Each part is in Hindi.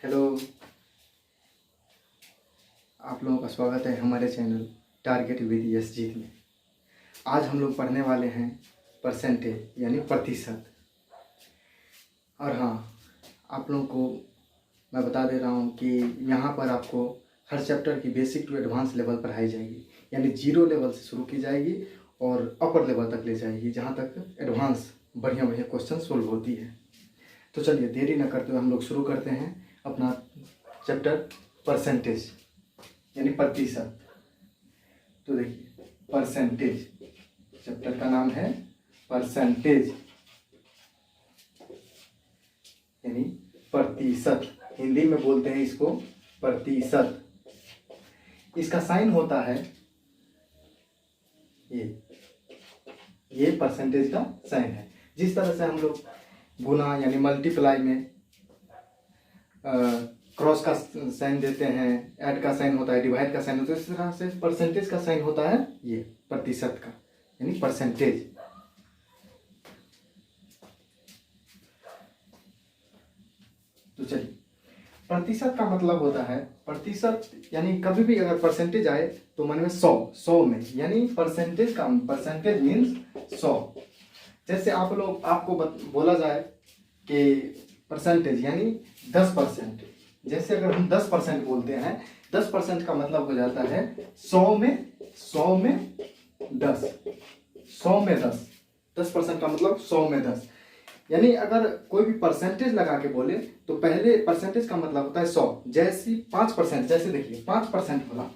हेलो, आप लोगों का स्वागत है हमारे चैनल टारगेट विद एसजीत में। आज हम लोग पढ़ने वाले हैं परसेंटेज यानी प्रतिशत। और हाँ, आप लोगों को मैं बता दे रहा हूँ कि यहाँ पर आपको हर चैप्टर की बेसिक टू एडवांस लेवल पढ़ाई जाएगी, यानी 0 लेवल से शुरू की जाएगी और अपर लेवल तक ले जाएगी, जहाँ तक एडवांस बढ़िया बढ़िया क्वेश्चन सोल्व होती है। तो चलिए देरी न करते हुए हम लोग शुरू करते हैं अपना चैप्टर परसेंटेज यानी प्रतिशत। तो देखिए, परसेंटेज चैप्टर का नाम है परसेंटेज यानी प्रतिशत। हिंदी में बोलते हैं इसको प्रतिशत। इसका साइन होता है ये परसेंटेज का साइन है। जिस तरह से हम लोग गुना यानी मल्टीप्लाई में क्रॉस का साइन देते हैं, ऐड का साइन होता है, डिवाइड का साइन होता है, इस तरह से परसेंटेज का साइन होता है ये प्रतिशत का यानी परसेंटेज। तो चलिए, प्रतिशत का मतलब होता है, प्रतिशत यानी कभी भी अगर परसेंटेज आए तो मन में 100 में, यानी परसेंटेज का परसेंटेज मीन्स 100। जैसे आपको बोला जाए कि परसेंटेज यानी 10%। जैसे अगर हम 10% बोलते हैं, 10% का मतलब हो जाता है 100 में 10। 100 में 10, 10% का मतलब 100 में 10। यानी अगर कोई भी परसेंटेज लगा के बोले तो पहले परसेंटेज का मतलब होता है 100। जैसे 5%, जैसे देखिए 5% बोला,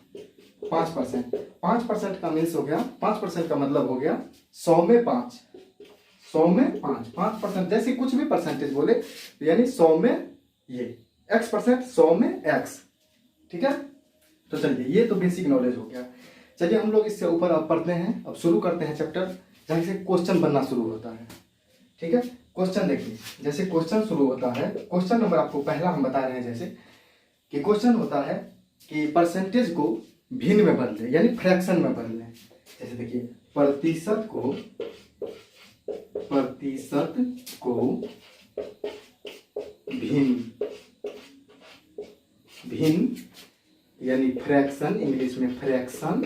5% का मीन्स हो गया, 5% का मतलब हो गया 100 में 5, 100 में 5%। जैसे कुछ भी परसेंटेज बोले तो यानी 100 में ये x%, 100 में x। ठीक है, तो चलिए ये तो बेसिक नॉलेज हो गया। चलिए हम लोग इससे ऊपर अब पढ़ते हैं। अब शुरू करते हैं चैप्टर जहाँ से क्वेश्चन बनना शुरू होता है। ठीक है, क्वेश्चन देखिए, जैसे क्वेश्चन शुरू होता है, क्वेश्चन नंबर आपको पहला हम बता रहे हैं जैसे कि क्वेश्चन होता है कि परसेंटेज को भिन्न में बदले यानी फ्रैक्शन में बदले। जैसे देखिए, प्रतिशत को भिन्न यानी फ्रैक्शन, इंग्लिश में फ्रैक्शन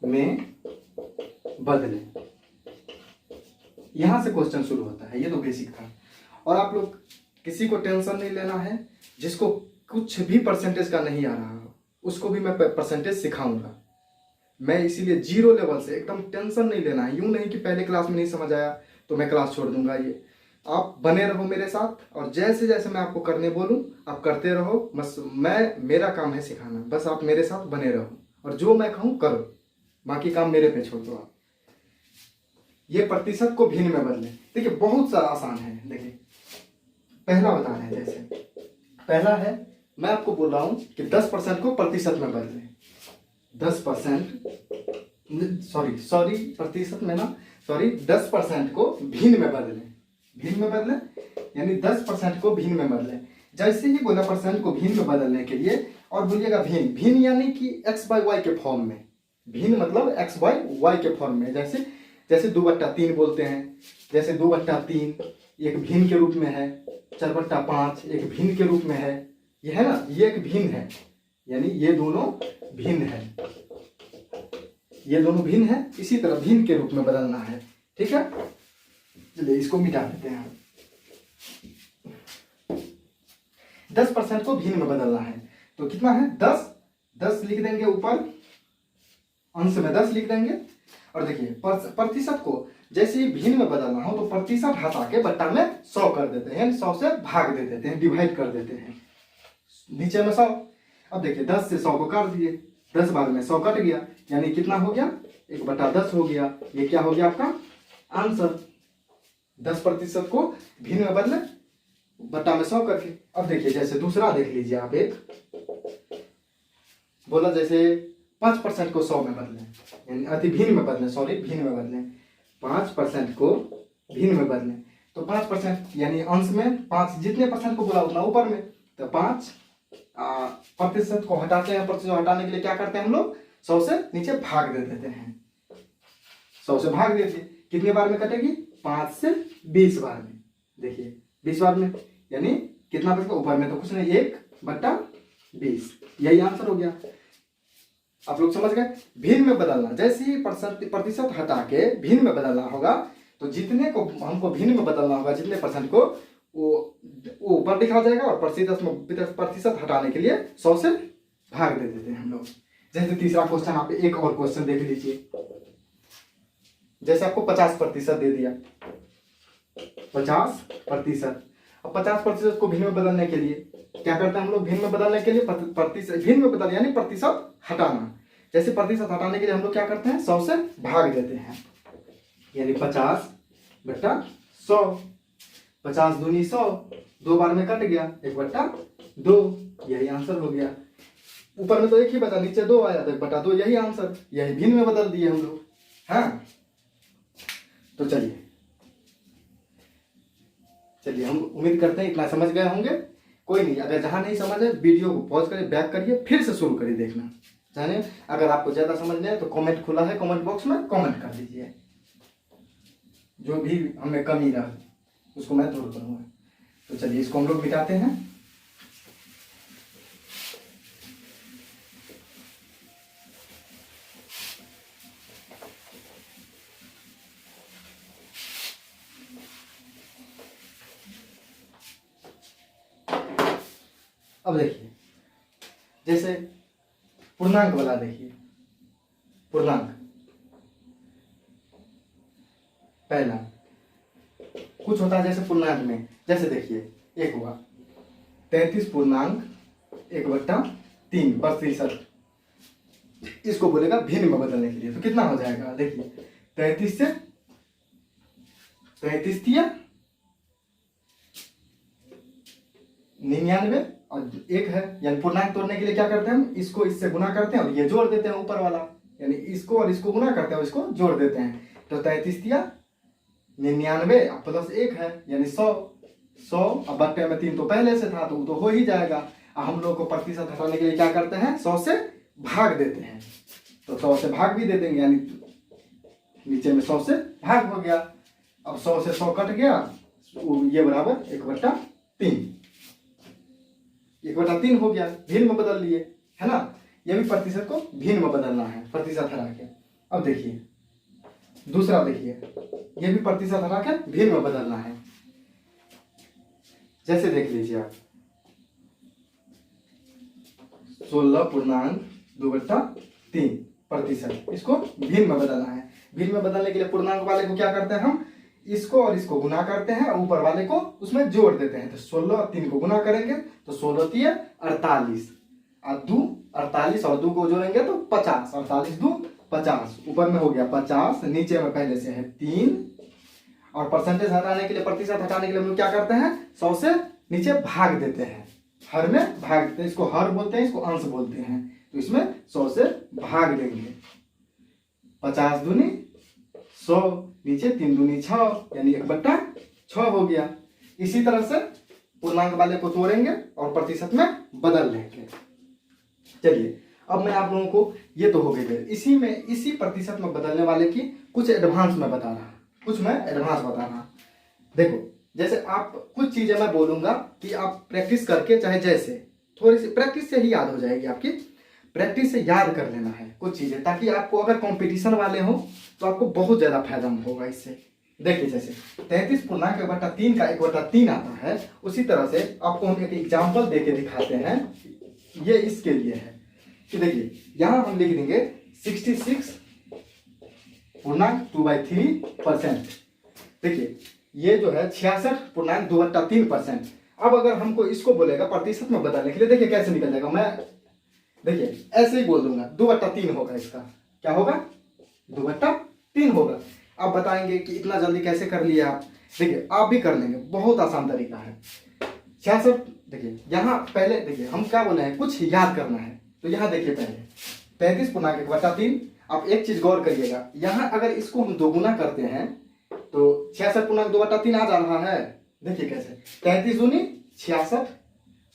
में बदले। यहां से क्वेश्चन शुरू होता है। ये तो बेसिक था। और आप लोग किसी को टेंशन नहीं लेना है, जिसको कुछ भी परसेंटेज का नहीं आ रहा उसको भी मैं परसेंटेज सिखाऊंगा। मैं इसीलिए 0 लेवल से, एकदम टेंशन नहीं लेना है। यूं नहीं कि पहले क्लास में नहीं समझ आया तो मैं क्लास छोड़ दूंगा। ये आप बने रहो मेरे साथ और जैसे जैसे मैं आपको करने बोलूं आप करते रहो। बस मेरा काम है सिखाना, बस आप मेरे साथ बने रहो और जो मैं कहूं करो, बाकी काम मेरे पे छोड़ दो आप। ये प्रतिशत को भिन्न में बदलें। देखिए बहुत सारा आसान है। देखिए पहला बता रहे हैं, जैसे पहला है, मैं आपको बोल रहा हूं कि 10% को प्रतिशत में बदलें। 10% प्रतिशत में ना, 10% को भिन्न में बदलें। भिन्न में बदलें यानी 10% को भिन्न में बदलें। जैसे ही बोला परसेंट को भिन्न में बदलने के लिए, और बोलिएगा भिन्न यानी कि x/y के फॉर्म में। भिन्न मतलब x/y के फॉर्म में। जैसे 2/3 बोलते हैं, जैसे 2/3 एक भिन्न के रूप में है, 4/5 एक भिन्न के रूप में है। ये है ना, ये एक भिन्न है, यानी ये दोनों भिन्न है, ये दोनों भिन्न है। इसी तरह भिन्न के रूप में बदलना है। ठीक है, चलिए इसको मिटा देते हैं। 10% को भिन्न में बदलना है तो कितना है, 10 लिख देंगे, ऊपर अंश में 10 लिख देंगे। और देखिए प्रतिशत को जैसे ही भिन्न में बदलना हो तो प्रतिशत हटा के बट्टा में 100 कर देते हैं, 100 से भाग दे देते हैं, डिवाइड कर देते हैं। नीचे में 100। अब देखिए 10 से 100 को काट दिए, 10 बार में 100 कट गया, यानी कितना हो गया, 1/10 हो गया। ये क्या हो गया आपका आंसर। 10% को भिन्न में बदले बट्टा में 100 करके। अब देखिए जैसे दूसरा देख लीजिए आप, एक बोला जैसे 5% को 100 में बदलें, यानी भिन्न में बदलें, भिन्न में बदलें। 5% को भिन्न में बदलें तो 5% यानी अंश में 5, जितने परसेंट को बोला उतना ऊपर में। तो 5% को हटाते हैं, प्रतिशत हटाने के लिए क्या करते हैं हम लोग, 100 से नीचे भाग दे देते हैं। 100 से भाग देते, कितने बार में कटेगी, 5 से 20 बार में। देखिए 20 बार में यानी कितना बचेगा ऊपर में, तो कुछ नहीं 1/20, यही आंसर हो गया। आप लोग समझ गए। भिन्न में बदलना, जैसे ही प्रतिशत हटा के भिन्न में बदलना होगा, तो जितने को हमको भिन्न में बदलना होगा, जितने परसेंट को, वो ऊपर लिखा जाएगा, और प्रतिशत हटाने के लिए 100 से भाग दे देते हैं हम लोग। जैसे तीसरा क्वेश्चन, आप एक और क्वेश्चन देख लीजिए। जैसे आपको 50% दे दिया, 50%। अब 50% को भिन्न में बदलने के लिए क्या करते हैं हम लोग? भिन्न में बदलने के लिए भिन्न में बदल यानी प्रतिशत हटाना। जैसे प्रतिशत हटाने के लिए हम लोग क्या करते हैं? 100 से भाग देते हैं, यानी 50/100। 50 दूनी 100, 2 बार में कट गया, 1/2, यही आंसर हो गया। ऊपर में तो 1 ही बचा, नीचे 2 आया तो 1/2, यही आंसर। यही भिन्न में बदल दिए हम लोग। हाँ, तो चलिए हम उम्मीद करते हैं इतना समझ गए होंगे। कोई नहीं, अगर जहां नहीं समझ है वीडियो को पॉज करिए, बैक करिए, फिर से शुरू करिए देखना। जाने अगर आपको ज्यादा समझ नहीं है तो कमेंट खुला है, कमेंट बॉक्स में कमेंट कर दीजिए। जो भी हमें कमी रहा उसको मैं दूर करूंगा। तो चलिए इसको हम लोग मिटाते हैं। अब देखिए, जैसे पूर्णांक वाला देखिए, पूर्णांक पहला कुछ होता है जैसे पूर्णांक में, जैसे देखिए एक हुआ 33.1/3%। इसको बोलेगा भिन्न में बदलने के लिए, तो कितना हो जाएगा? देखिए 33 से 33 दिया 99 और 1 है, यानी पूर्णांक तोड़ने के लिए क्या करते हैं हम? इसको इससे गुना करते हैं और ये जोड़ देते हैं ऊपर वाला, यानी इसको और इसको गुना करते हैं और इसको जोड़ देते हैं। तो 33 दिया 99 प्लस 1 है, यानी 100 अब बट्टे में 3 तो पहले से था, तो वो तो हो ही जाएगा। हम लोग को प्रतिशत हटाने के लिए क्या करते हैं? 100 से भाग देते हैं, तो 100 से भाग भी दे देंगे, यानी नीचे में 100 से भाग हो गया। अब 100 से 100 कट गया, ये बराबर 1/3, 1/3 हो गया। भिन्न में बदल लिए, है ना। ये भी प्रतिशत को भिन्न में बदलना है, प्रतिशत हटा के। अब देखिए दूसरा, देखिए ये भी प्रतिशत हटा के भिन्न में बदलना है। जैसे देख लीजिए आप 16.2/3%, इसको भिन्न में बदलना है। भिन्न में बदलने के लिए पूर्णांक वाले को क्या करते हैं हम? इसको और इसको गुना करते हैं, ऊपर वाले को उसमें जोड़ देते हैं। तो 16 और 3 को गुना करेंगे तो 16 3 48 और 2 48 और 2 को जोड़ेंगे तो 50, 48 2 50, ऊपर में हो गया 50, नीचे में पहले से है 3। और परसेंटेज हटाने के लिए, प्रतिशत हटाने के लिए हम लोग क्या करते हैं? 100 से नीचे भाग देते हैं, हर में भाग देते हैं। इसको हर बोलते हैं, इसको अंश बोलते हैं। तो इसमें 100 से भाग देंगे, 50 दूनी 100, नीचे 3 दूनी 6, यानी 1/6 हो गया। इसी तरह से पूर्णांक वाले को तोड़ेंगे और प्रतिशत में बदल लेंगे। चलिए अब मैं आप लोगों को, ये तो हो गई, इसी प्रतिशत में बदलने वाले की कुछ एडवांस में बता रहा, कुछ मैं एडवांस बता रहा। देखो जैसे आप कुछ चीजें मैं बोलूंगा कि आप प्रैक्टिस करके, चाहे जैसे थोड़ी सी प्रैक्टिस से ही याद हो जाएगी, आपकी प्रैक्टिस से याद कर लेना है कुछ चीजें, ताकि आपको अगर कंपटीशन वाले हो तो आपको बहुत ज्यादा फायदा होगा इससे। देखिए जैसे 33.1/3 का 1/3 आता है, उसी तरह से आपको हम एक एग्जाम्पल देके दिखाते हैं। ये इसके लिए है कि देखिए यहां हम लिख देंगे 66.2/3%। देखिए ये जो है 66.2/3%। अब अगर हमको इसको बोलेगा प्रतिशत में बदलने के लिए, देखिए कैसे निकल जाएगा। मैं देखिए ऐसे ही बोल दूंगा, 2/3 होगा। इसका क्या होगा? 2/3 होगा। आप बताएंगे कि इतना जल्दी कैसे कर लिया आप? देखिए आप भी कर लेंगे, बहुत आसान तरीका है। 66, देखिए यहाँ पहले देखिए हम क्या बोले हैं, कुछ याद करना है। तो यहाँ देखिए पहले 33.1/3। आप एक चीज गौर करिएगा, यहाँ अगर इसको हम दोगुना करते हैं तो 66.2/3 आ जा रहा है। देखिए कैसे, 33 दूनी 66,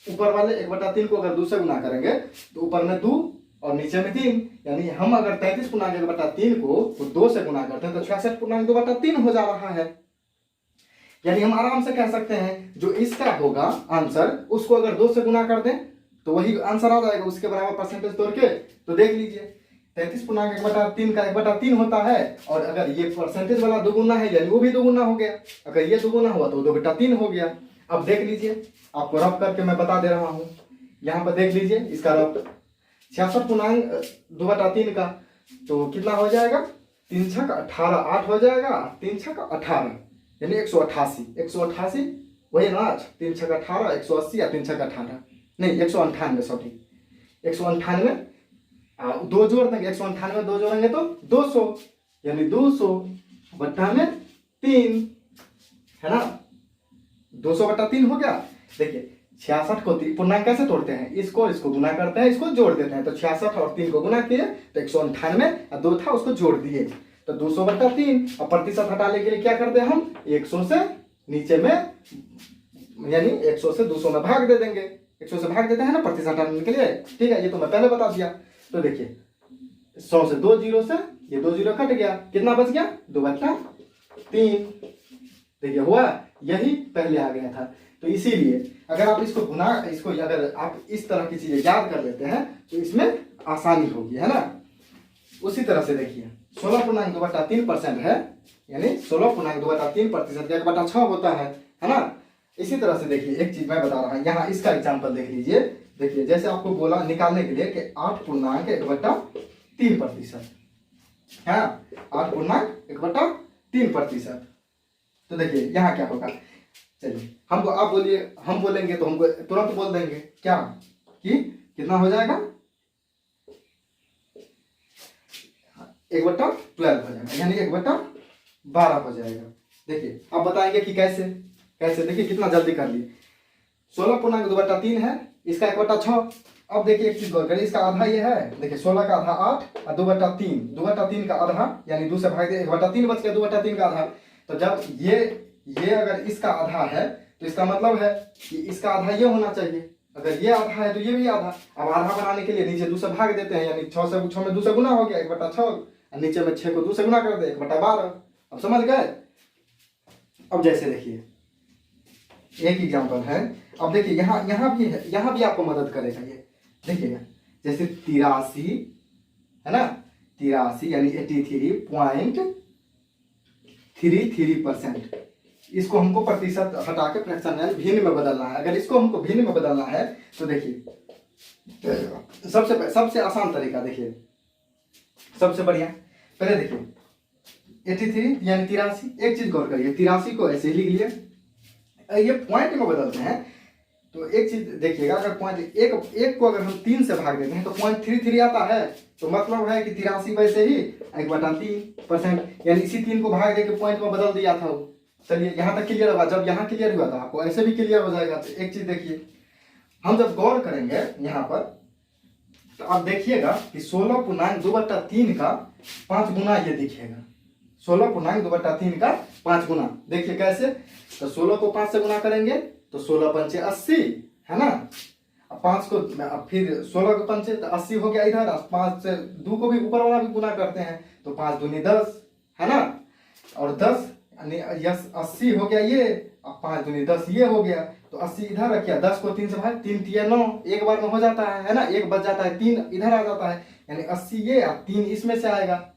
ऊपर वाले 1/3 को अगर 2 से गुना करेंगे तो ऊपर में 2 और नीचे में 3, यानी हम अगर 33.1/3 को 2 से गुना करते हैं तो 66.2/3 हो जा रहा है। यानी हम आराम से कह सकते हैं जो इसका होगा आंसर उसको अगर 2 से गुना कर दें तो वही आंसर आ जाएगा, उसके बराबर परसेंटेज तोड़ के। तो देख लीजिए 33.1/3 का 1/3 होता है, और अगर ये परसेंटेज वाला दोगुना है यानी वो भी दोगुना हो गया, अगर ये दोगुना हुआ तो 2/3 हो गया। अब देख लीजिए, आपको रफ करके मैं बता दे रहा हूँ, यहाँ पर देख लीजिए इसका रफ 66.2/3 का तो कितना हो जाएगा, 3 छक 18, 8 हो जाएगा, 3 छक 18 यानी 188, 188 वही ना, 3 छक 18, 180 या 3 छक 18 नहीं 198, सॉरी 198, 2 जोड़ देंगे, 198 2 जोड़ेंगे तो 200 यानी 200/3 है ना, 200/3 हो गया। देखिए 66 को पूर्णांक कैसे तोड़ते हैं, इसको गुना करते हैं, इसको जोड़ देते हैं, तो 66 और 3 को गुना किए तो 198 और 2 था उसको जोड़ दिए तो 200/3। और प्रतिशत हटाने के लिए क्या करते हैं हम, 100 से नीचे में यानी 100 से 200 में भाग दे देंगे, 100 से भाग देते हैं ना प्रतिशत हटाने के लिए, ठीक है, ये तो मैं पहले बता दिया। तो देखिए 100 से 2 जीरो से ये 2 जीरो कट गया, कितना बच गया, 2/3। देखिए हुआ, यही पहले आ गया था। तो इसीलिए अगर आप इसको अगर आप इस तरह की चीजें याद कर लेते हैं तो इसमें आसानी होगी, है ना। उसी तरह से देखिए 16.2/3% है, यानी 16.2/3% 1/6 होता है ना। इसी तरह से देखिए एक चीज मैं बता रहा हूँ, यहाँ इसका एग्जाम्पल देख लीजिए। देखिए जैसे आपको बोला निकालने के लिए कि 8.1/3% है, 8.1/3%। तो देखिए यहाँ क्या होगा, चलिए हमको आप बोलिए, हम बोलेंगे तो हमको तुरंत बोल देंगे क्या कि कितना हो जाएगा, 1/12 हो जाएगा, यानी 1/12 हो जाएगा। देखिए अब बताएंगे कि कैसे देखिए कितना जल्दी कर लिए। 16.2/3 है, इसका 1/6। अब देखिए एक चीज गौर करिए, इसका आधा ये है, देखिए 16 का आधा 8 और 2/3 का आधा यानी 2 से भाग दे 1/3 बच गया, 2/3 का आधा। तो जब ये अगर इसका आधा है तो इसका मतलब है कि इसका आधा ये होना चाहिए, अगर ये आधा है तो ये भी आधा। अब आधा बनाने के लिए नीचे 2 से भाग देते हैं, यानी 6 से 6 में 2 से गुना हो गया 1/6, नीचे में 6 को 2 से गुना कर दे 1/12। अब समझ गए। अब जैसे देखिए एक एग्जाम्पल है, अब देखिए यहाँ भी है, यहाँ भी आपको मदद करेगा ये। देखिएगा जैसे 83 है ना, 83 यानी 83.33%, इसको हमको प्रतिशत हटा के फ्रैक्शन यानी भिन्न में बदलना है। अगर इसको हमको भिन्न में बदलना है तो देखिए सबसे आसान तरीका, देखिए सबसे बढ़िया, पहले देखिए 83 यानी 83। एक चीज गौर करिए, 83 को ऐसे ही लिख लिए, ये पॉइंट में बदलते हैं तो एक चीज देखिएगा, अगर पॉइंट एक को अगर हम 3 से भाग देते हैं तो 0.33 आता है, तो मतलब है कि 83 वैसे ही 1/3%, यानी इसी 3 को भाग देके पॉइंट में बदल दिया था। चलिए यहाँ तक क्लियर होगा, जब यहाँ क्लियर हुआ था आपको ऐसे भी क्लियर हो जाएगा। तो एक चीज देखिए, हम जब गौर करेंगे यहाँ पर तो आप देखिएगा कि 16.2/3 का 5 गुना ये दिखेगा, 16.2/3 का 5 गुना। देखिए कैसे, तो 16 को 5 से गुना करेंगे तो 16 पंचे 80 है ना, अब 5 को फिर 16 को पंचे तो 80 हो गया इधर, 5 से 2 को भी ऊपर वाला भी गुना करते हैं तो 5 दूनी 10 है ना, और 10 यस 80 हो गया ये, अब 5 दूनी 10 ये हो गया, तो 80 इधर रखिए, 10 को 3 से भाग, 3 तिया 9, एक बार में हो जाता है ना, एक बच जाता है, 3 इधर आ जाता है, यानी 80 ये और 3 इसमें से आएगा।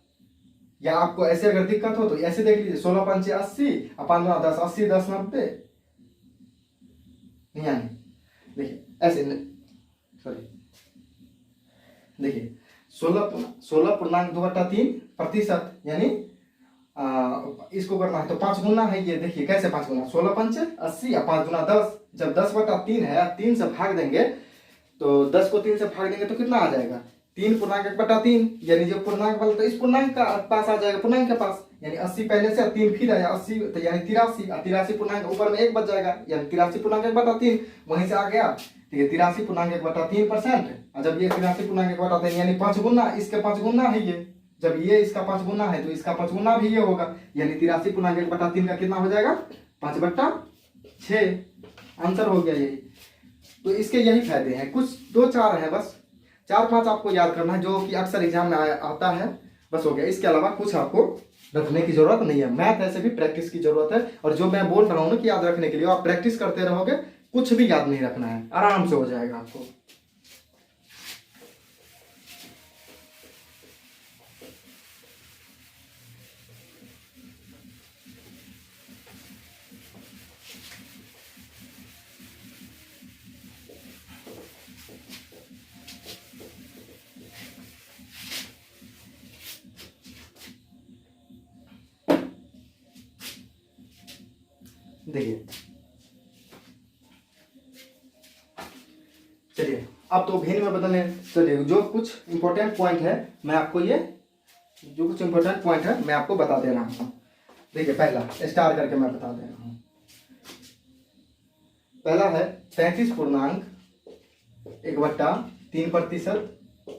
या आपको ऐसे अगर दिक्कत हो तो ऐसे देख लीजिए, 16 पंचे 80 और 5 गुना 10, 80 10 90 नहीं आने। देखिए ऐसे, सॉरी देखिए 16.2/3% यानी इसको करना है तो 5 गुना है ये। देखिए कैसे 5 गुना, 16 पंचे 80 और 5 गुना 10, जब 10/3 है 3 से भाग देंगे तो 10 को 3 से भाग देंगे तो कितना आ जाएगा, 3.1/3, यानी जो पूर्णांक वाला तो इस पूर्णांक का पास आ जाएगा, पूर्णांक के पास, यानी 80 पहले से 3 फिर आया 80 तो यानी 83, और 83 पूर्णांक ऊपर में 1 बच जाएगा, यानी 83.1/3 वहीं से आ गया। ठीक है, 83.1/3%, और जब ये 83.1/3 यानी 5 गुना, इसके 5 गुना है ये, जब ये इसका 5 गुना है तो इसका 5 गुना भी ये होगा, यानी 83.1/3 का कितना हो जाएगा, 5/6। आंसर हो गया यही। तो इसके यही फायदे हैं, कुछ 2-4 है बस, 4-5 आपको याद करना है जो कि अक्सर एग्जाम में आता है, बस हो गया। इसके अलावा कुछ आपको रखने की जरूरत नहीं है। मैथ ऐसे भी प्रैक्टिस की जरूरत है, और जो मैं बोल रहा हूँ ना कि याद रखने के लिए, आप प्रैक्टिस करते रहोगे, कुछ भी याद नहीं रखना है, आराम से हो जाएगा आपको। देखिए, चलिए अब तो भिन्न में बदलने, चलिए जो कुछ इंपॉर्टेंट पॉइंट है मैं आपको बता दे रहा हूँ। देखिए, पहला स्टार करके मैं बता दे रहा हूँ। पहला है 33.1/3%,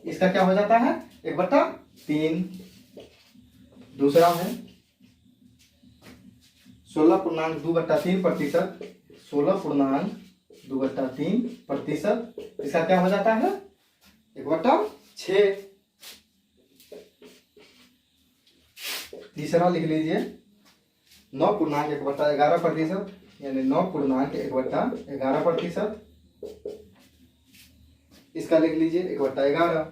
इसका क्या हो जाता है 1/3। दूसरा है 16.2/3%, 16.2/3%, इसका क्या हो जाता है 1/6। तीसरा लिख लीजिए 9.1/11%, यानी 9.1/11%, इसका लिख लीजिए 1/11।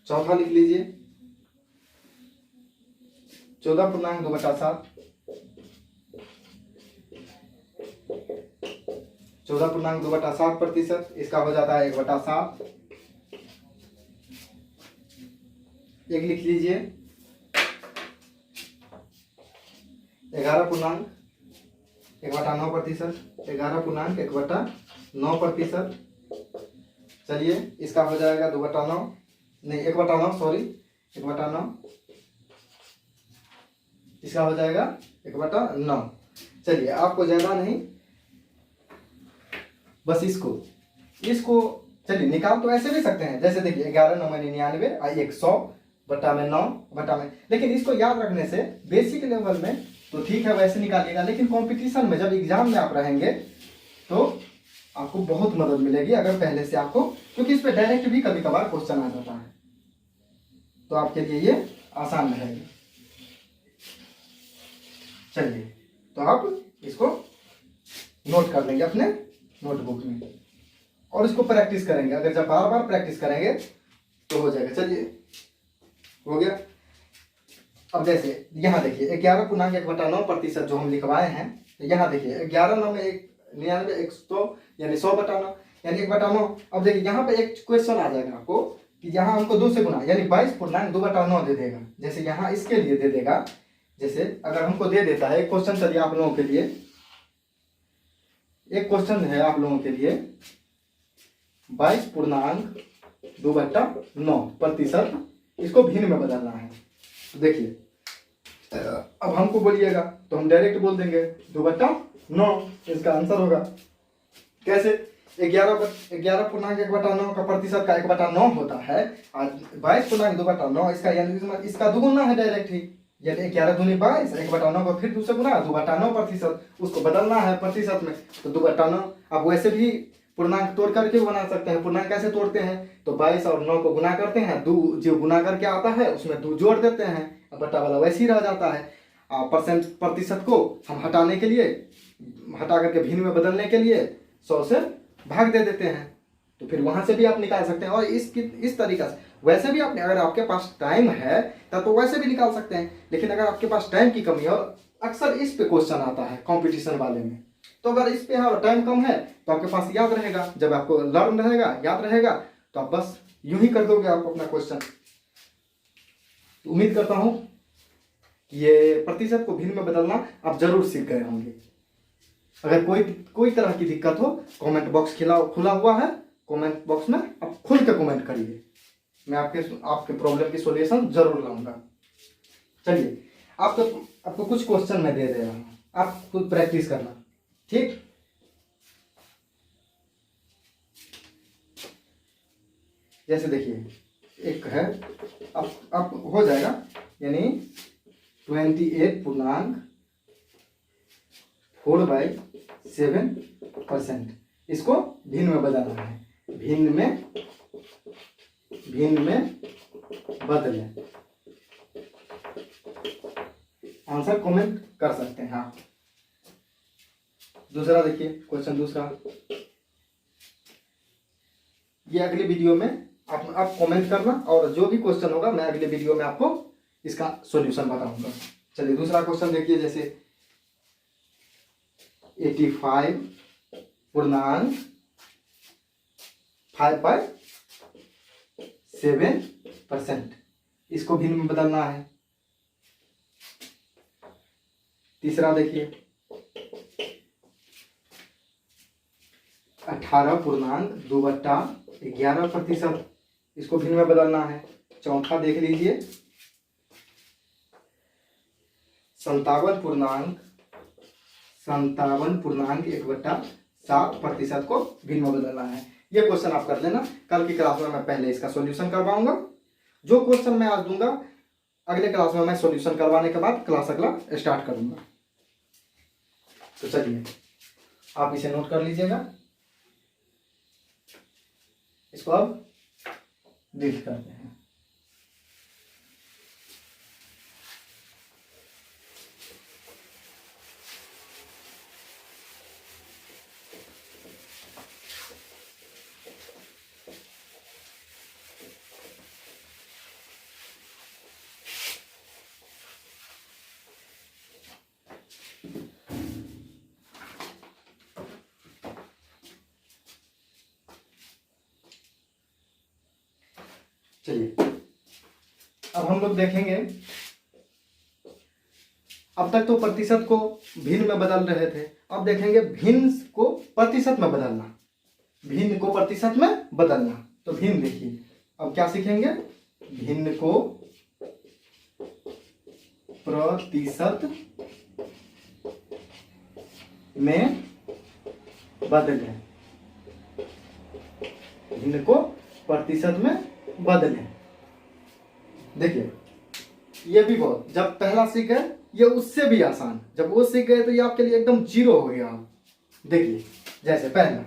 चौथा लिख लीजिए 14.2/7, 14.2/7%, इसका हो जाता है 1/7। एक लिख लीजिए 11.1/9%, 11.1/9%। चलिए, इसका हो जाएगा 2/9, नहीं 1/9, सॉरी 1/9, इसका हो जाएगा 1/9। चलिए, आपको ज्यादा नहीं, बस इसको चलिए निकाल तो ऐसे भी सकते हैं, जैसे देखिए 11×9=99, 100/9, लेकिन इसको याद रखने से बेसिक लेवल में तो ठीक है वैसे निकालिएगा, लेकिन कंपटीशन में जब एग्जाम में आप रहेंगे तो आपको बहुत मदद मिलेगी अगर पहले से आपको, क्योंकि इस पे डायरेक्ट भी कभी कभार क्वेश्चन आ जाता है, तो आपके लिए ये आसान रहेगा। चलिए, तो आप इसको नोट कर लेंगे अपने नोटबुक में, और इसको प्रैक्टिस करेंगे। अगर जब बार बार प्रैक्टिस करेंगे तो हो जाएगा। चलिए, हो गया। अब जैसे यहाँ देखिए 11.1/9% जो हम लिखवाए हैं, यहाँ देखिए 11×9=99, 100, यानी 100/9, यानी 1/9। अब देखिए यहाँ पे एक क्वेश्चन आ जाएगा आपको कि यहाँ हमको 2 से गुना, यानी 22.2/9 दे देगा। जैसे यहाँ इसके लिए दे देगा, जैसे अगर हमको दे देता है एक क्वेश्चन, चलिए आप लोगों के लिए एक क्वेश्चन है, आप लोगों के लिए 22.2/9%, इसको भिन्न में बदलना है। देखिए, अब हमको बोलिएगा तो हम डायरेक्ट बोल देंगे 2/9, इसका आंसर होगा। कैसे? 11.1/9 का प्रतिशत का 1/9 होता है, और 22.2/9 इसका, यानी इसका दुगुना है डायरेक्ट ही, यानी 11 दूनी 22, 1/9 को फिर दूसरे गुना 2/9%, उसको बदलना है प्रतिशत में, तो 2/9। आप वैसे भी पूर्णांक तोड़ करके बना सकते हैं। पूर्णांक कैसे तोड़ते हैं? तो 22 और 9 को गुना करते हैं, जो गुना करके आता है उसमें 2 जोड़ देते हैं, बटा वाला वैसे ही रह जाता है। प्रतिशत को हम हटाने के लिए, हटा करके भिन्न में बदलने के लिए 100 से भाग दे देते हैं, तो फिर वहां से भी आप निकाल सकते हैं। और इस तरीका से वैसे भी आप, अगर आपके पास टाइम है तब तो वैसे भी निकाल सकते हैं, लेकिन अगर आपके पास टाइम की कमी है, और अक्सर इस पे क्वेश्चन आता है कंपटीशन वाले में, तो अगर इस पे है और टाइम कम है तो आपके पास याद रहेगा, जब आपको लर्न रहेगा, याद रहेगा, तो आप बस यूं ही कर दोगे आप अपना क्वेश्चन। तो उम्मीद करता हूं कि ये प्रतिशत को भिन्न में बदलना आप जरूर सीख गए होंगे। अगर कोई तरह की दिक्कत हो, कमेंट बॉक्स खुला हुआ है, कमेंट बॉक्स में आप खुल के कमेंट करिए, मैं आपके प्रॉब्लम की सॉल्यूशन जरूर लाऊंगा। चलिए, आपको कुछ क्वेश्चन मैं दे रहा हूं, आप खुद प्रैक्टिस करना, ठीक? जैसे देखिए, एक है, अब हो जाएगा, यानी 28.4/7%, इसको भिन्न में बदलना है। भिन्न में बदलें। आंसर कमेंट कर सकते हैं आप। दूसरा देखिए क्वेश्चन दूसरा, ये अगली वीडियो में आप कमेंट करना, और जो भी क्वेश्चन होगा मैं अगले वीडियो में आपको इसका सॉल्यूशन बताऊंगा। चलिए दूसरा क्वेश्चन देखिए, जैसे 85.5/7%, इसको भिन्न में बदलना है। तीसरा देखिए 18.2/11%, इसको भिन्न में बदलना है। चौथा देख लीजिए 57.1/7% को भिन्न में बदलना है। ये क्वेश्चन आप कर लेना, कल की क्लास में मैं पहले इसका सॉल्यूशन करवाऊंगा। जो क्वेश्चन मैं आज दूंगा अगले क्लास में मैं सॉल्यूशन करवाने के बाद क्लास अगला स्टार्ट करूंगा। तो चलिए आप इसे नोट कर लीजिएगा, इसको अब डिलीट करते हैं। चलिए अब हम लोग देखेंगे, अब तक तो प्रतिशत को भिन्न में बदल रहे थे, अब देखेंगे भिन्न को प्रतिशत में बदलना। भिन्न को प्रतिशत में बदलना, तो भिन्न देखिए अब क्या सीखेंगे, भिन्न को प्रतिशत में बदलें। भिन्न को प्रतिशत में बदलें। देखिए ये भी बहुत, जब पहला सीख गए ये उससे भी आसान, जब वो सीख गए तो ये आपके लिए एकदम जीरो हो गया। देखिए जैसे पहला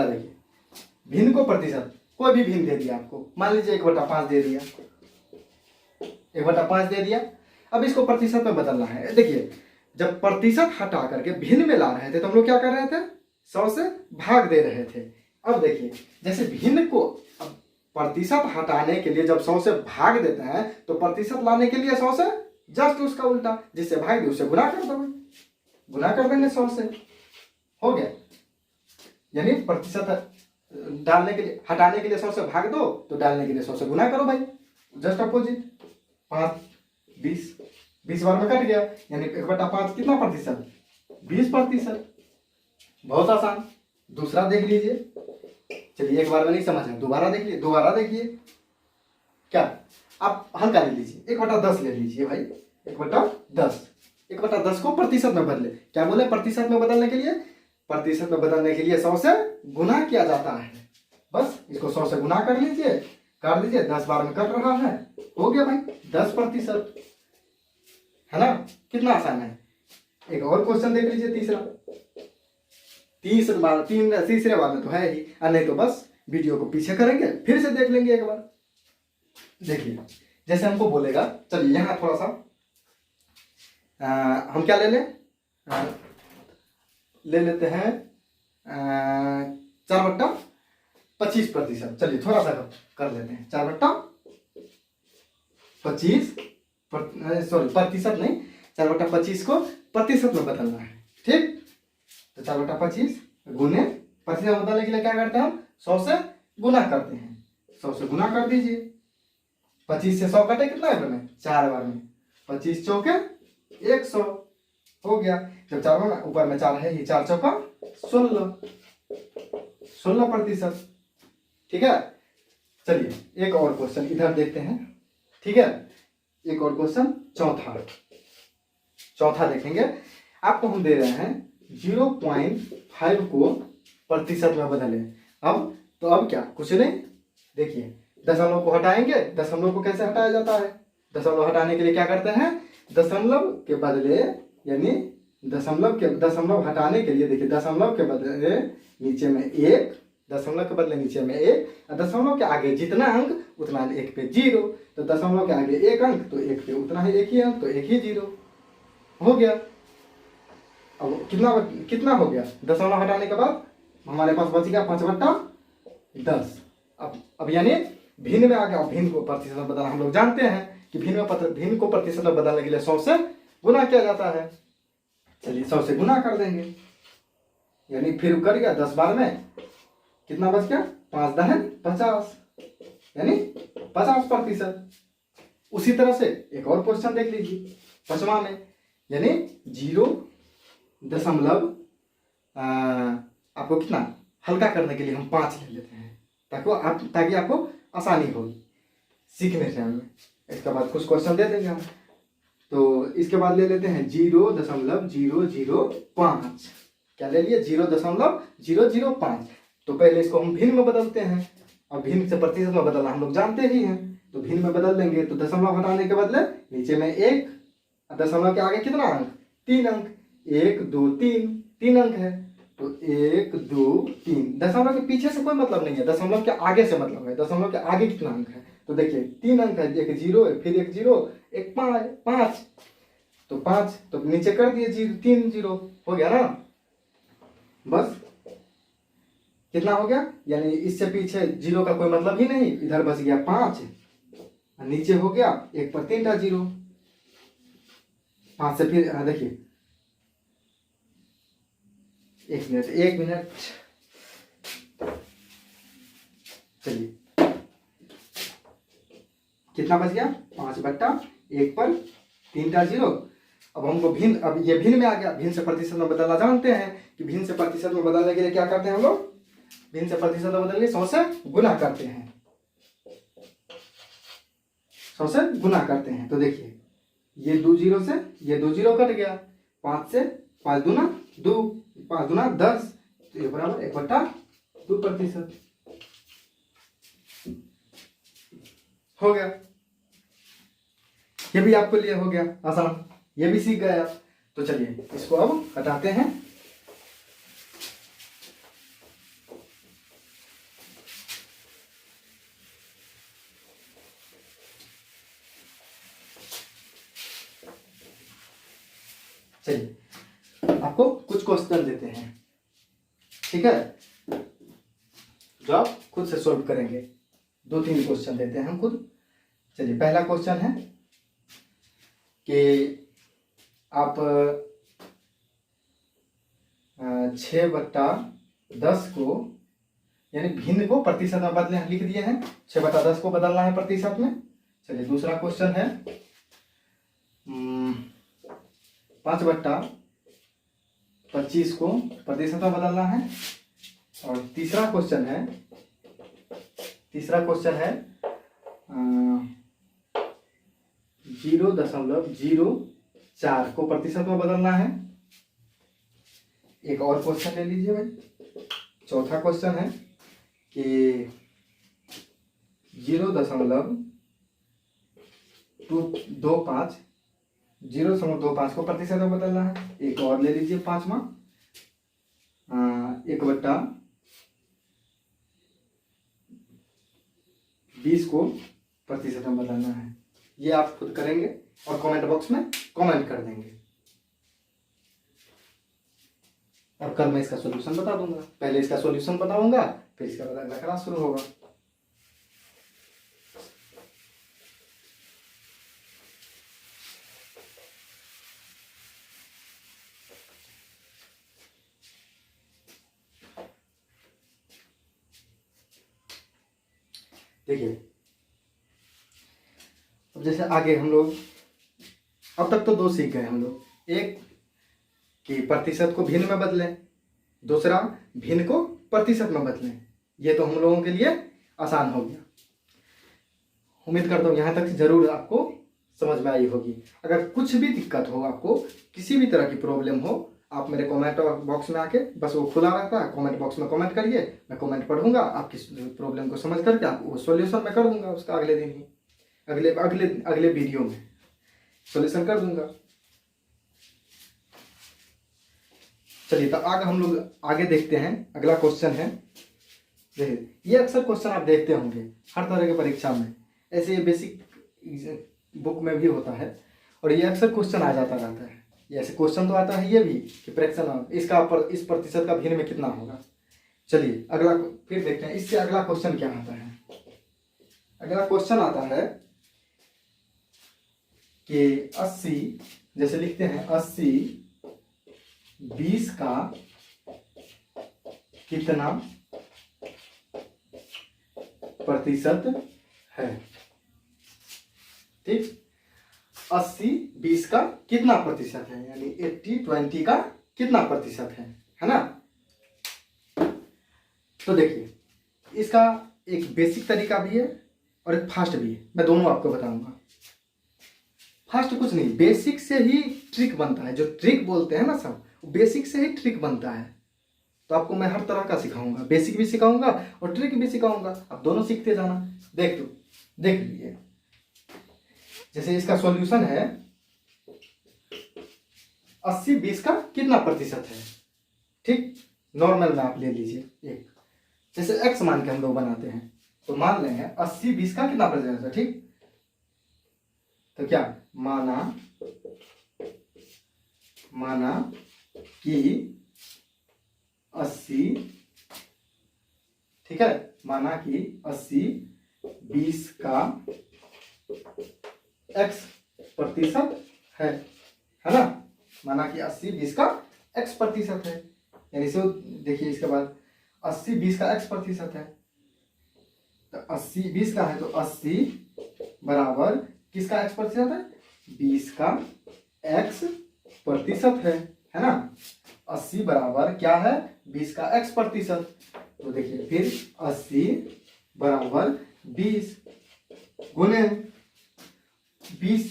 देखिए भिन्न को प्रतिशत, कोई भी भिन्न दे दिया आपको, मान लीजिए 1/5 दे दिया, 1/5 दे दिया। अब इसको प्रतिशत में बदलना है। देखिए जब प्रतिशत हटा करके भिन्न में ला रहे थे तो हम लोग क्या कर रहे थे, 100 से भाग दे रहे थे। अब देखिए जैसे भिन्न को अब प्रतिशत हटाने के लिए जब 100 से भाग देते हैं तो प्रतिशत लाने के लिए 100 से जस्ट उसका उल्टा, जिससे भाग दे उससे गुना कर दो, गुना कर देंगे 100 से, हो गया। यानी प्रतिशत डालने के लिए, हटाने के लिए 100 से भाग दो, तो डालने के लिए 100 से गुना करो भाई, जस्ट अपोजिट। 5 20 बार में कट गया, यानी 1/5 कितना प्रतिशत, 20%। बहुत आसान। दूसरा देख लीजिए, चलिए एक बार में नहीं समझ है, दोबारा देखिए, दोबारा देखिए क्या, आप हल्का ले लीजिए, 1/10 ले लीजिए भाई, 1/10। 1/10 को प्रतिशत में बदले, क्या बोले, प्रतिशत में बदलने के लिए, प्रतिशत में बदलने के लिए 100 से गुना किया जाता है। बस इसको 100 से गुना कर लीजिए, काट दीजिए, 10 बार में कट रहा है, हो गया भाई 10%, है ना। कितना आसान है। एक और क्वेश्चन देख लीजिए, तीसरे बार में तो है ही, और नहीं तो बस वीडियो को पीछे करेंगे फिर से देख लेंगे एक बार। देखिए जैसे हमको बोलेगा, चलिए यहाँ थोड़ा सा हम क्या ले लेते हैं 4/25%। चलिए थोड़ा सा कर लेते हैं, 4/25, सॉरी प्रतिशत नहीं, 4/25 को प्रतिशत में बदलना है, ठीक। तो 4/25 गुने प्रतिशत में बदलने के लिए क्या करते हैं हम, 100 से गुना करते हैं, 100 से गुना कर दीजिए। 25 से 100 कटे कितना है में, 4 बार में, 25 चौके 100, हो गया। जब 4 बार ऊपर में 4 है ही, 4 चौका 16%, ठीक है। चलिए एक और क्वेश्चन इधर देखते हैं, ठीक है। एक और क्वेश्चन चौथा देखेंगे। आपको हम दे रहे हैं 0.5 को प्रतिशत में बदलें। अब क्या, कुछ नहीं, देखिए दशमलव को हटाएंगे। दशमलव को कैसे हटाया जाता है, दशमलव हटाने के लिए क्या करते हैं, दशमलव के बदले, यानी दशमलव हटाने के लिए, देखिए दशमलव के बदले नीचे में 1, दशमलव के बदले नीचे में 1, और दशमलव के आगे जितना अंक उतना ही एक पे जीरो, तो दशमलव के आगे एक अंक तो एक पे उतना ही एक ही अंक, तो एक ही जीरो हो गया। अब कितना कितना हो गया, दशमलव हटाने के बाद हमारे पास बच गया 5/10। अब यानी भिन्न में आ गया। भिन्न को प्रतिशत में बदलना हम लोग जानते हैं कि भिन्न को प्रतिशत में बदलने के लिए 100 से गुना किया जाता है। चलिए 100 से गुना कर देंगे, यानी फिर कर गया 10 बार में कितना बच गया, 5×10=50, यानी 50%। उसी तरह से एक और क्वेश्चन देख लीजिए 5वां में, यानी 0 आपको कितना हल्का करने के लिए हम 5 ले लेते हैं ताकि आपको आसानी हो सीखने टाइम में। इसके बाद कुछ क्वेश्चन दे देंगे हम, तो इसके बाद ले लेते हैं 0.005। क्या ले लिए, 0.005। तो पहले इसको हम भिन्न में बदलते हैं, और भिन्न से प्रतिशत में बदलना हम लोग जानते ही हैं, तो भिन्न में बदल देंगे। तो दशमलव हटाने के बदले नीचे में 1, दशमलव के आगे कितना अंक, 3 अंक, 1 2 3 अंक है, तो 1 2 3। दशमलव के पीछे से कोई मतलब नहीं है, दशमलव के आगे से मतलब है। दशमलव के आगे कितना अंक है, तो देखिए 3 अंक है, एक 0 है, फिर एक 0, एक 5, तो 5, तो नीचे कर दिए 3 0 हो गया ना। बस कितना हो गया, यानी इससे पीछे 0 का कोई मतलब ही नहीं, इधर बच गया 5, नीचे हो गया 1 पर 3 0। 5 से फिर देखिए 1 मिनट, चलिए कितना बच गया, 5/1 पर 3 0। अब हमको भिन्न, अब ये भिन्न में आ गया। भिन्न से प्रतिशत में बदलना जानते हैं कि भिन्न से प्रतिशत में बदलने के लिए क्या करते हैं हम लोग, भिन्न से प्रतिशत में बदलने 100 से गुना करते हैं, 100 से गुना करते हैं। तो देखिए ये 2 0 से ये 2 0 कट गया, 5 से 5 दूना 2, 5 दूना 10, तो ये बराबर 1/2% हो गया। ये भी आपके लिए हो गया आसान, ये भी सीख गए आप। तो चलिए इसको अब हटाते हैं। चलिए आपको कुछ क्वेश्चन देते हैं, ठीक है, जो आप खुद से सॉल्व करेंगे। 2-3 क्वेश्चन देते हैं हम खुद। चलिए पहला क्वेश्चन है कि आप 6/10 को, यानी भिन्न को प्रतिशत में बदले लिख दिए हैं, 6/10 को बदलना है प्रतिशत में। चलिए दूसरा क्वेश्चन है 5/25 को प्रतिशत में बदलना है। और तीसरा क्वेश्चन है 0.04 को प्रतिशत में बदलना है। एक और क्वेश्चन ले लीजिए भाई। चौथा क्वेश्चन है कि 0.25 को प्रतिशत में बदलना है। एक और ले लीजिए 5वां, 1/20 को प्रतिशत में बदलना है। ये आप खुद करेंगे और कमेंट बॉक्स में कमेंट कर देंगे, और कल मैं इसका सॉल्यूशन बता दूंगा। पहले इसका सॉल्यूशन बताऊंगा, फिर इसका अगला क्लास शुरू होगा। देखिए अब जैसे आगे हम लोग, अब तक तो 2 सीख गए हम लोग। एक कि प्रतिशत को भिन्न में बदलें, दूसरा भिन्न को प्रतिशत में बदलें। ये तो हम लोगों के लिए आसान हो गया। उम्मीद करता हूँ यहाँ तक जरूर आपको समझ में आई होगी। अगर कुछ भी दिक्कत हो, आपको किसी भी तरह की प्रॉब्लम हो, आप मेरे कमेंट बॉक्स में आके, बस वो खुला रहता है, कमेंट बॉक्स में कमेंट करिए, मैं कमेंट पढ़ूंगा, आपकी प्रॉब्लम को समझ करके आप वो सॉल्यूशन मैं कर दूंगा उसका अगले दिन ही, अगले वीडियो में सॉल्यूशन कर दूंगा। चलिए तो आगे हम लोग आगे देखते हैं। अगला क्वेश्चन है देखिए ये अक्सर क्वेश्चन आप देखते होंगे हर तरह के परीक्षा में, ऐसे ये बेसिक बुक में भी होता है और ये अक्सर क्वेश्चन आ जाता रहता है। ये ऐसे क्वेश्चन तो आता है ये भी कि फ्रैक्शन इसका इस प्रतिशत का भिन्न में कितना होगा। चलिए अगला फिर देखते हैं, इससे अगला क्वेश्चन क्या आता है। अगला क्वेश्चन आता है कि 80, जैसे लिखते हैं 80 20 का कितना प्रतिशत है। ठीक, 80 20 का कितना प्रतिशत है, यानी 80 20 का कितना प्रतिशत है ना। तो देखिए इसका एक बेसिक तरीका भी है और एक फास्ट भी है, मैं दोनों आपको बताऊंगा। फास्ट कुछ नहीं, बेसिक से ही ट्रिक बनता है, जो ट्रिक बोलते हैं ना सब, बेसिक से ही ट्रिक बनता है। तो आपको मैं हर तरह का सिखाऊंगा, बेसिक भी सिखाऊंगा और ट्रिक भी सिखाऊंगा, आप दोनों सीखते जाना। देख लीजिए, जैसे इसका सॉल्यूशन है 80 20 का कितना प्रतिशत है। ठीक, नॉर्मल में आप ले लीजिए एक, जैसे x मान के हम लोग बनाते हैं, तो मान लें 80 20 का कितना प्रतिशत है। ठीक, तो क्या माना कि 80, ठीक है, माना कि 80 20 का x प्रतिशत है ना। माना कि 80 20 का x प्रतिशत है, यानी से देखिए इसके बाद 80 20 का x प्रतिशत है, तो 80 20 का है तो 80 बराबर किसका x प्रतिशत है, 20 का x प्रतिशत है ना। 80 बराबर क्या है, 20 का x प्रतिशत। तो देखिए फिर 80 बराबर 20 गुने 20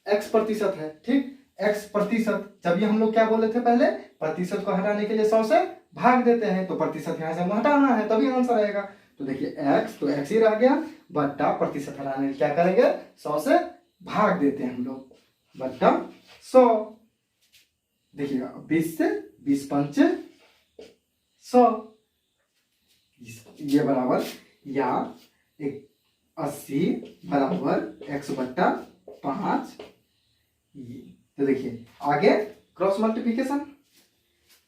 x प्रतिशत है। ठीक, x प्रतिशत, जब ये हम लोग क्या बोले थे पहले, प्रतिशत को हटाने के लिए 100 से भाग देते हैं, तो प्रतिशत यहाँ से हमें हटाना है तभी आंसर आएगा। तो देखिए x तो x ही रह गया, बट्टा प्रतिशत हटाने क्या करेंगे, 100 से भाग देते हैं हम लोग, बट्टा 100। देखिएगा 20 से 20 पंचे 100, ये बराबर, या 80 बराबर x बट्टा 5। तो देखिए आगे क्रॉस मल्टीप्लिकेशन,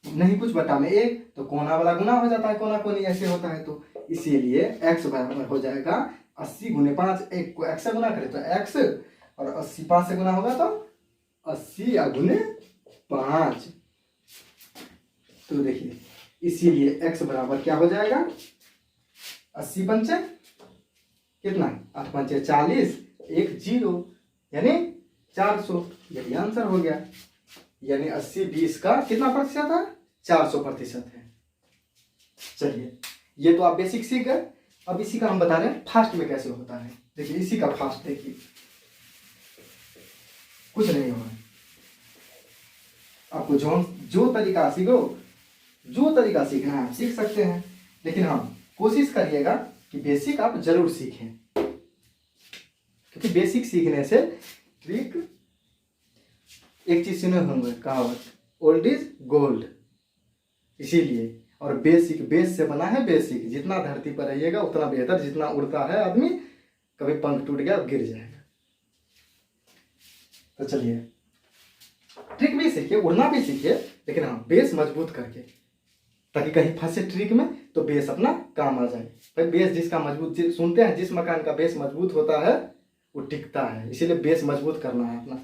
नहीं कुछ बटा में एक, तो कोना वाला गुना हो जाता है, कोना कोनी ऐसे होता है, तो इसीलिए x बराबर हो जाएगा 80 गुने 5। एक को x से गुना करे तो x, और 80 5 से गुना होगा तो 80 या गुने 5। तो देखिए इसीलिए x बराबर क्या हो जाएगा, 80 पंचे कितना, 8 पंचे 40, 1 0, यानी 400। यही आंसर हो गया, यानी 80 20 का कितना प्रतिशत है, 400% है। चलिए ये तो आप बेसिक सीख गए, अब इसी का हम बता रहे हैं फास्ट में कैसे होता है। देखिए इसी का फास्ट देखिए, कुछ नहीं होगा, आपको जो तरीका सीखो, जो तरीका सीखना है आप सीख सकते हैं, लेकिन हाँ कोशिश करिएगा कि बेसिक आप जरूर सीखें, क्योंकि बेसिक सीखने से ट्रिक, एक चीज सुने होंगे कहावत, ओल्ड इज गोल्ड, इसीलिए। और बेसिक, बेस से बना है बेसिक, जितना धरती पर रहिएगा उतना बेहतर, जितना उड़ता है आदमी कभी पंख टूट गया गिर जाएगा। तो चलिए ट्रिक भी सीखिए, उड़ना भी सीखिए, लेकिन हाँ बेस मजबूत करके, ताकि कहीं फंसे ट्रिक में तो बेस अपना काम आ जाए। भाई बेस जिसका मजबूत, सुनते हैं जिस मकान का बेस मजबूत होता है वो टिकता है, इसीलिए बेस मजबूत करना है अपना।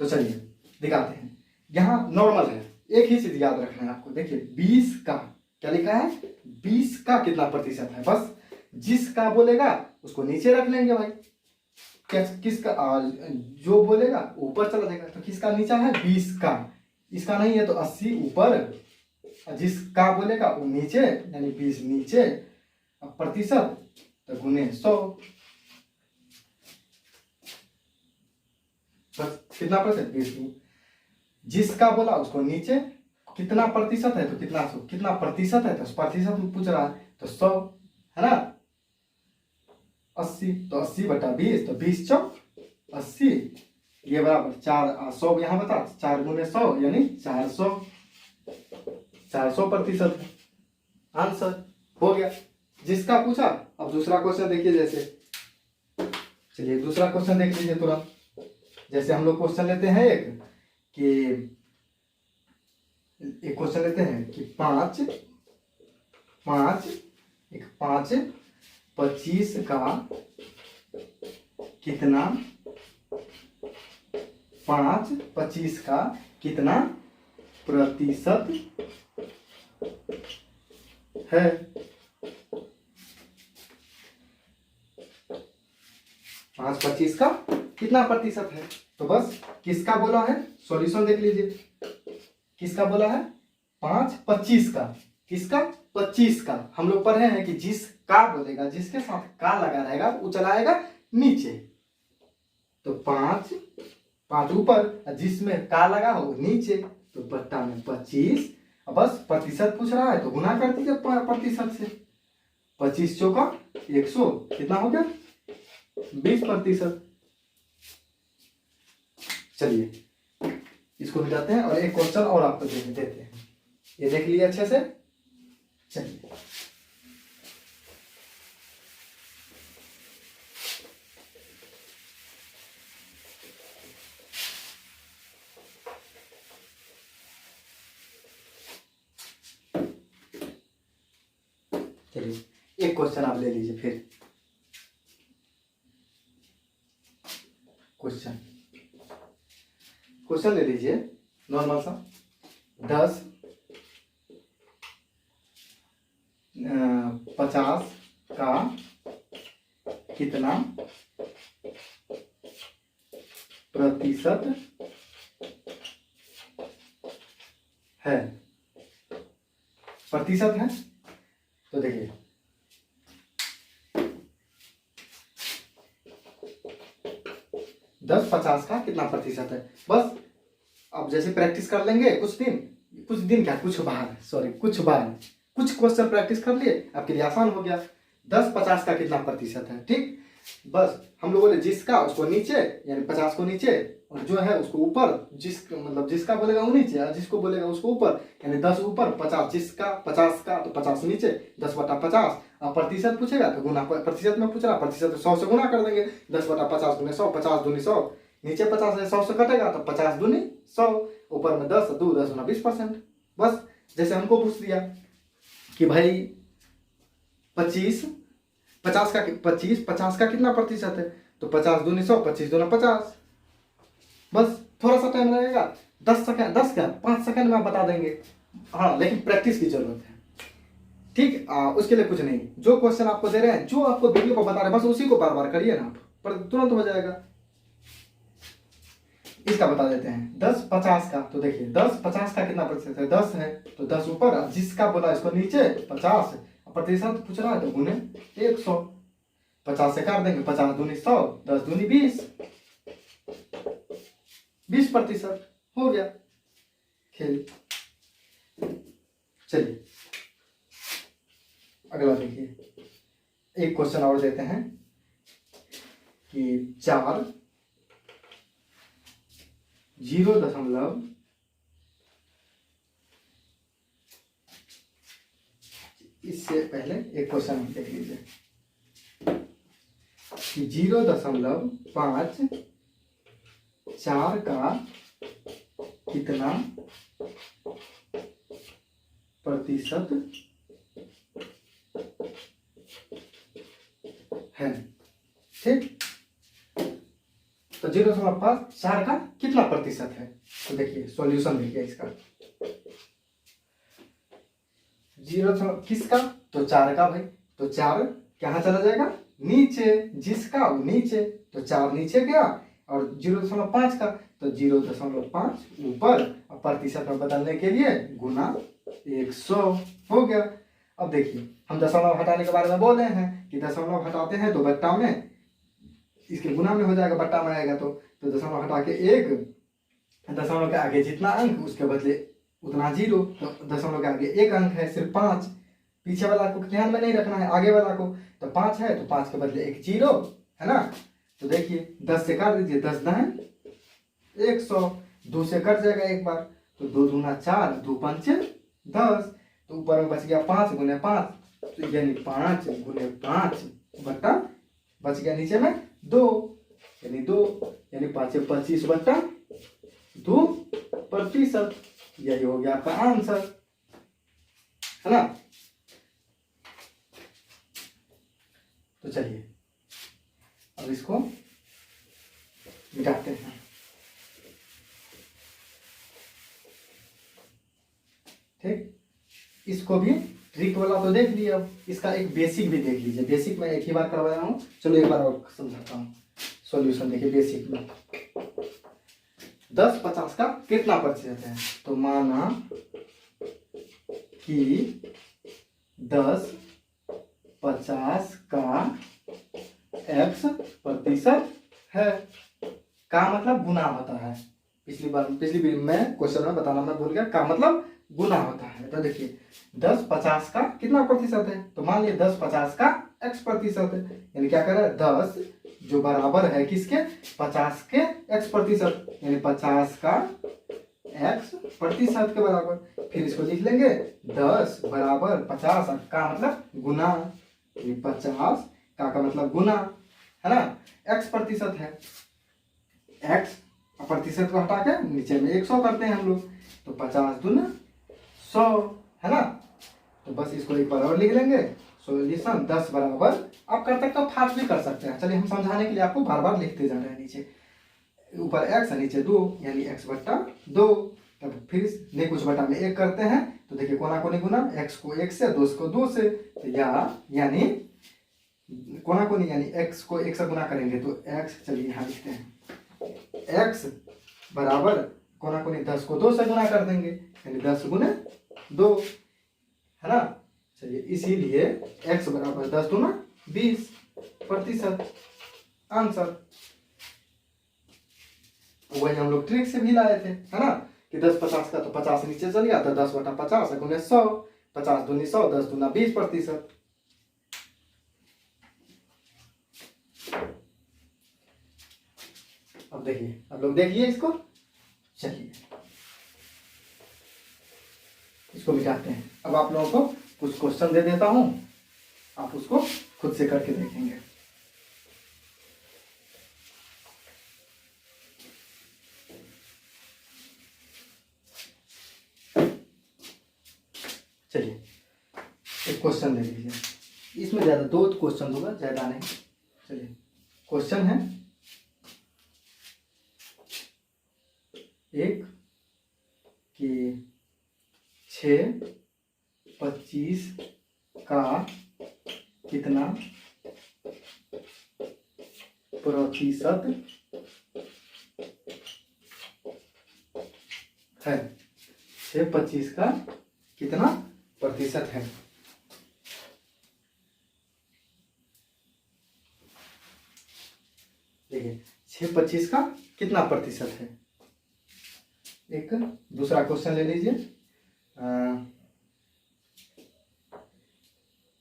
तो चलिए दिखाते हैं, यहाँ नॉर्मल है, एक ही चीज याद रखना है आपको। देखिए 20 का क्या लिखा है, 20 का कितना प्रतिशत है, बस जिसका बोलेगा उसको नीचे रख लेंगे भाई, किसका जो बोलेगा ऊपर चला जाएगा, तो किसका नीचा है, 20 का, इसका नहीं है तो 80 ऊपर, जिसका बोलेगा वो नीचे, यानी 20 नीचे, अब प्रतिशत तो गुने 100, बस कितना प्रतिशत, 20। जिसका बोला उसको नीचे, कितना प्रतिशत है तो कितना प्रतिशत है, तो प्रतिशत में पूछ रहा है तो 100 है ना। 80 तो 80 बटा 20, तो 20 चौक 80, ये बराबर 100 यहाँ बता, 4 गुने 100 यानी 400% आंसर हो गया। जिसका पूछा। अब दूसरा क्वेश्चन देखिए, जैसे चलिए दूसरा क्वेश्चन देख लीजिए तुरंत। जैसे हम लोग क्वेश्चन लेते हैं एक क्वेश्चन लेते हैं कि 5 25 का कितना 5 25 का कितना प्रतिशत है। 5 25 का कितना प्रतिशत है। तो बस किसका बोला है, सॉल्यूशन देख लीजिए। किसका बोला है, 5 25 का। किसका, 25 का। हम लोग पढ़े हैं कि जिसका बोलेगा, जिसके साथ का लगा रहेगा वो चला आएगा नीचे। तो 5 5 ऊपर, जिसमें का लगा हो नीचे, तो बट्टा में 25। बस प्रतिशत पूछ रहा है तो गुना कर दीजिए प्रतिशत से। 25 चौका 100, कितना हो गया, 20%। चलिए इसको भी जाते हैं और एक क्वेश्चन और आपको देते हैं। ये देख लिए अच्छे से। चलिए एक क्वेश्चन आप ले लीजिए फिर। क्वेश्चन ले लीजिए नॉर्मल सा। 10 50 का कितना प्रतिशत है। प्रतिशत है तो देखिए 10 50 का कितना प्रतिशत है। बस अब जैसे प्रैक्टिस कर लेंगे कुछ दिन क्या, कुछ बार कुछ क्वेश्चन प्रैक्टिस कर लिए, आपके लिए आसान हो गया। 10 50 का कितना प्रतिशत है, ठीक। बस हम लोग बोले जिसका, उसको नीचे यानी 50 को नीचे, और जो है उसको ऊपर। जिसका बोलेगा वो नीचे और जिसको बोलेगा उसको ऊपर, यानी 10 ऊपर 50 जिसका, 50 का तो 50 नीचे, 10/50। अब प्रतिशत पूछेगा तो गुना, प्रतिशत में पूछ रहा, प्रतिशत 100 से गुना कर देंगे। 10/50 गुने 100, 50 दूनी 100, नीचे 50 है 100 से कटेगा तो 50 दूनी 100, ऊपर में 10, 2 10 गुना 20%। बस जैसे हमको पूछ दिया कि भाई 50 का कितना प्रतिशत है, तो 50 दूनी 100, 25 दूना 50। बस थोड़ा सा टाइम लगेगा, 5 सेकंड में आप बता देंगे। हाँ लेकिन प्रैक्टिस की जरूरत है, ठीक। उसके लिए कुछ नहीं, जो क्वेश्चन आपको दे रहे हैं, जो आपको वीडियो को बता रहे हैं, बस उसी को बार बार करिए ना आप, पर तुरंत हो जाएगा। इसका बता देते हैं 10 50 का। तो देखिए 10 50 का कितना प्रतिशत है, 10 है तो 10 ऊपर, जिसका बोला इसको नीचे 50, प्रतिशत पूछ रहा है तो गुने 100, 50 से काट देंगे, 50 दूनी 100, 10 दूनी 20, 20% हो गया खेल। चलिए अगला देखिए, एक क्वेश्चन और देते हैं कि 4 0. इससे पहले एक क्वेश्चन देख लीजिए कि 0.5 4 का कितना प्रतिशत है, ठीक। तो 0.5 4 का कितना प्रतिशत है। तो देखिए सॉल्यूशन देखिए इसका। 0 किसका, तो 4 का भाई, तो 4 कहाँ चला जाएगा, नीचे, जिसका वो नीचे, तो 4 नीचे गया, और 0.5 का तो 0.5 ऊपर, और प्रतिशत में बदलने के लिए गुना 100 हो गया। अब देखिए हम दशमलव हटाने के बारे में बोले हैं कि दशमलव हटाते हैं तो बट्टा में, इसके गुना में हो जाएगा, बट्टा में आएगा तो दशमलव हटा के 1, दशमलव के आगे जितना अंक उसके बदले उतना 0, तो दशमलव के आगे 1 अंक है सिर्फ 5, पीछे वाला को ध्यान में नहीं रखना है, आगे वाला को। तो 5 है तो 5 के बदले 1 0 है ना। तो देखिए 10 से काट दीजिए, 10 दाएं 100, 2 से कट जाएगा एक बार, तो 2 दूना 4, 2 पंचे 10, तो ऊपर में बच गया 5 गुने 5, तो यानी 5 गुने 5 बट्टा बच गया नीचे में 2, यानी 2, यानी 5 25 बट्टा 2%। यही हो गया आपका आंसर, है ना। तो चलिए अब इसको मिटाते हैं। ठीक, इसको भी ट्रिक वाला तो देख लिया, अब इसका एक बेसिक भी देख लीजिए। बेसिक में एक ही बार करवाया हूँ, चलो एक बार और समझाता हूँ। सॉल्यूशन देखिए बेसिक में 10 50 का कितना प्रतिशत है। तो माना कि 10 50 का x% है। का मतलब गुना होता है। पिछली में क्वेश्चन में बताना मैं भूल गया, का मतलब गुना होता है। तो देखिए 10 50 का कितना प्रतिशत है, तो मान लिया 10 50 का x% है, यानी क्या कर रहा है 10 जो बराबर है किसके 50 के x%, यानी 50 का x% के बराबर। फिर इसको लिख लेंगे 10 बराबर 50 का मतलब गुना, 50 का मतलब गुना, है ना। x% है, x प्रतिशत को हटा के नीचे में 100 करते हैं हम लोग, तो 50 दूना 100, है ना। तो बस इसको एक बार और लिख लेंगे। सॉल्यूशन 10 बराबर, आप कर सकते हो फास्ट भी कर सकते हैं। चलिए हम समझाने के लिए आपको बार बार लिखते जा रहे हैं। नीचे ऊपर x है नीचे 2, यानी x/2। तब फिर नहीं कुछ बटा में 1 करते हैं, तो देखिए कोना कोनी गुना, x को 1 से 2 को 2 से, तो यानी कोना कोनी यानी x को 1 से गुना करेंगे तो x, चलिए यहाँ लिखते हैं x बराबर कोना कोनी 10 को 2 से गुना कर देंगे, यानी 10 गुने 2, है ना। चलिए इसीलिए x बराबर 10 दूना 20% आंसर। वही हम लोग ट्रिक से भी लाए थे, है ना, कि 10 50 का तो 50 नीचे चल गया, तो 10/50 गुने 100, 50 दूनी 100, 10 दूना 20%। अब देखिए, अब लोग देखिए इसको। चलिए इसको मिटाते हैं। अब आप लोगों को कुछ क्वेश्चन दे देता हूं, आप उसको खुद से करके देखेंगे। चलिए एक क्वेश्चन दे दीजिए, इसमें ज्यादा 2 क्वेश्चन होगा, ज्यादा नहीं। चलिए क्वेश्चन है एक कि 6/25 का कितना प्रतिशत है। 6/25 का कितना प्रतिशत है। देखिए 6/25 का कितना प्रतिशत है। एक दूसरा क्वेश्चन ले लीजिए,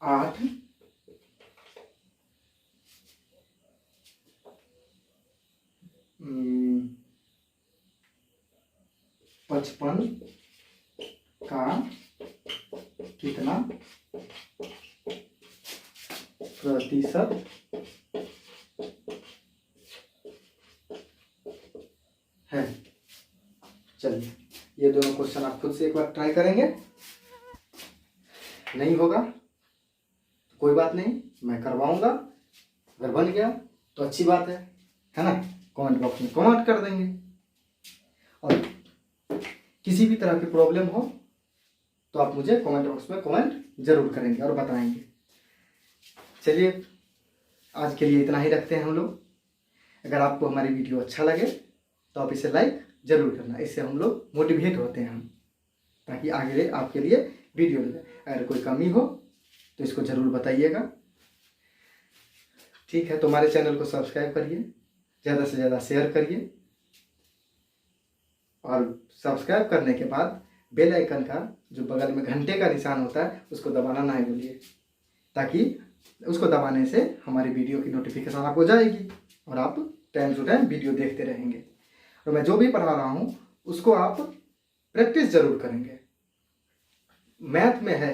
8 55 का कितना प्रतिशत है। चलिए ये दोनों क्वेश्चन आप खुद से एक बार ट्राई करेंगे। नहीं होगा तो कोई बात नहीं, मैं करवाऊंगा। अगर बन गया तो अच्छी बात है ना। कमेंट बॉक्स में कमेंट कर देंगे, और किसी भी तरह की प्रॉब्लम हो तो आप मुझे कमेंट बॉक्स में कमेंट जरूर करेंगे और बताएंगे। चलिए आज के लिए इतना ही रखते हैं हम लोग। अगर आपको हमारी वीडियो अच्छा लगे तो आप इसे लाइक जरूर करना, इससे हम लोग मोटिवेट होते हैं हम, ताकि आगे आपके लिए वीडियो लगे। अगर कोई कमी हो तो इसको जरूर बताइएगा। ठीक है, तो हमारे चैनल को सब्सक्राइब करिए, ज़्यादा से ज़्यादा शेयर करिए, और सब्सक्राइब करने के बाद बेल आइकन का जो बगल में घंटे का निशान होता है उसको दबाना ना भूलिए, ताकि उसको दबाने से हमारी वीडियो की नोटिफिकेशन आपको जाएगी और आप टाइम टू टाइम वीडियो देखते रहेंगे। और मैं जो भी पढ़ा रहा हूँ उसको आप प्रैक्टिस जरूर करेंगे। मैथ में है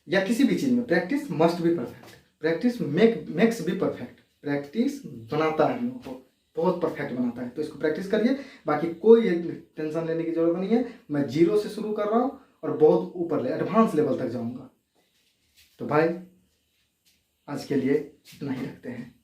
या किसी भी चीज़ में practice must be perfect, practice makes be perfect, practice बनाता है लोगों को, बहुत परफेक्ट बनाता है। तो इसको प्रैक्टिस करिए, बाकी कोई टेंशन लेने की जरूरत नहीं है। मैं 0 से शुरू कर रहा हूँ और बहुत ऊपर एडवांस लेवल तक जाऊँगा। तो भाई आज के लिए इतना ही रखते हैं।